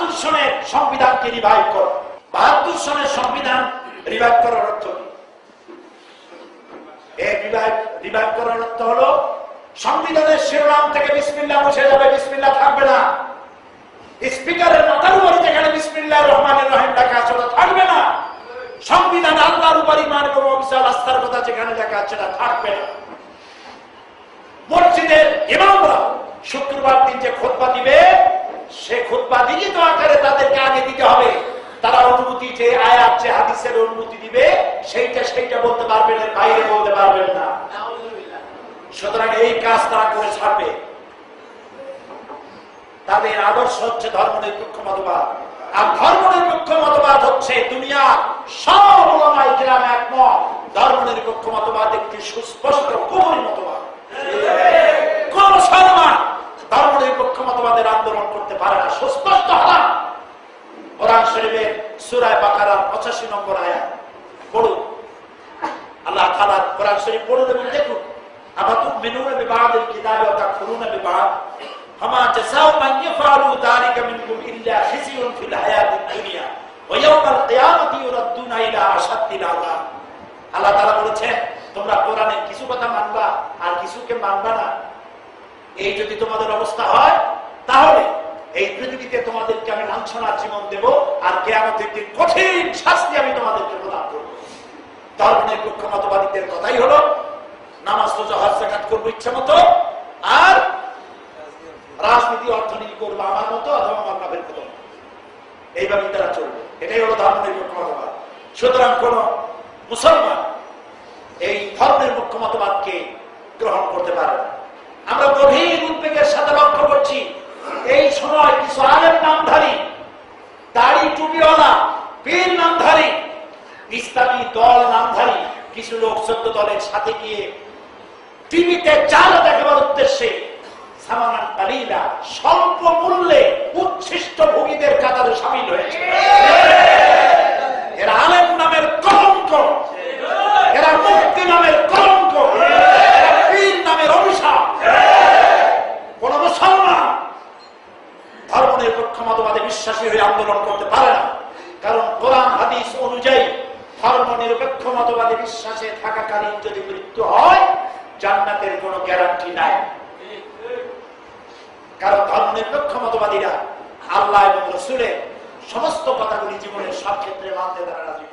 72 সনের সংবিধানকে রিভাইভ করো। 72 সনের সংবিধান রিভাইভ করার অর্থ কি? এই রিভাইভ করার অর্থ হলো সংবিধানের শিরোনাম থেকে বিসমিল্লাহ মুছে যাবে, বিসমিল্লাহ থাকবে না। স্পিকারের মাথার উপরে যেখানে বিসমিল্লাহির রহমানির রহিম লেখা আছে ওটা থাকবে না। সংবিধান আল্লাহর উপর ঈমান এবং অবিচল আস্থার কথা যেখানে লেখা আছে সেটা থাকবে না। মসজিদের ইমামরা শুক্রবার দিন যে খুতবা দিবে, সে খুতবা লিখিত আকারে তাদেরকে আগে দিতে হবে। তারা অনুমতি, যে আয়াত যে হাদিসের অনুমতি দিবে সেইটা বলতে পারবেন, এর বাইরে বলতে পারবেন না। সুতরাং এই কাজ তারা করে ছাড়বে। তাদের আদর্শ হচ্ছে ধর্মনিরপেক্ষ মতবাদ। আর ধর্মনিরপেক্ষ মতবাদ হচ্ছে দুনিয়া সব উলামায়ে কিরাম একমত, ধর্মনিরপেক্ষ মতবাদ একটি সুস্পষ্ট কুফরি মতবাদ। কোন মুসলমান ধর্মনিরপেক্ষ মতবাদের আন্দোলন করতে পারে না, সুস্পষ্ট হারাম। কোরআন শরীফের সূরা বাকারার 85 নম্বর আয়াত পড়ুন। আল্লাহ তাআলা কোরআন শরীফ পড়ুন এবং দেখুন, আফাতুমিনুনা বিবাদিল কিতাবি ওয়া তাকফুরুনা বিবাদ ফামা জাযাউ মান ইয়াফআলু যালিকা মিনকুম ইল্লা খিজিয়ুন ফিল হায়াতিদ দুনিয়া ওয়া ইয়াওমাল কিয়ামাতি ইউরাদ্দুনা ইলা আশাদ্দিল আযাব। আল্লাহ তাআলা বলেছেন, তোমরা কোরআনের কিছু কথা মানবা আর কিছুকে মানবা না। এই যদি তোমাদের অবস্থা হয়, তাহলে এই পৃথিবীতে তোমাদেরকে আমি লাঞ্ছনার জীবন দেব, আর কিয়ামতের দিন কঠিন শাস্তি আমি তোমাদেরকে প্রদান করব। ধর্মনিরপেক্ষ মতবাদীদের কথাই হলো নামাজ, রোজা, হজ, যাকাত করবো ইচ্ছা মতো, আর রাজনীতি অর্থনীতি করবো আমার মতো অথবা আমার বাপের মতো। এইভাবেই তারা চলবে। এটাই হলো ধর্মনিরপেক্ষ মতবাদ। সুতরাং কোন মুসলমান এই ধর্মনিরপেক্ষ মতবাদকে গ্রহণ করতে পারে না। আমরা গভীর উদ্বেগের সাথে লক্ষ্য করছি, এই সময় কিছু আলেম নামধারী, দাড়ি টুপিওয়ালা, পীর নামধারী, ইসলামী দল নামধারী কিছু লোক 14 দলের সাথে গিয়ে টিভিতে চাল দেখাবার উদ্দেশ্যে সামানান কালিলা, স্বল্প মূল্যে উচ্ছিষ্ট ভোগীদের কাতারে সামিল হয়েছে। এরা আলেম নামের কলঙ্ক, এরা মুক্তি নামের কলঙ্ক, এরা পীর নামের অভিশাপ। কোন মুসলমান ধর্মনিরপেক্ষ মতবাদে বিশ্বাসী হয়ে আন্দোলন করতে পারে না, কারণ কোরআন হাদিস অনুযায়ী ধর্মনিরপেক্ষ মতবাদে বিশ্বাসে থাকাকালীন যদি মৃত্যু হয়, জান্নাতের কোনো গ্যারান্টি নাই। কারণ ধর্মনিরপেক্ষ মতবাদীরা আল্লাহ এবং রাসূলের সমস্ত কথাগুলি জীবনের সব ক্ষেত্রে মানতে তারা রাজি।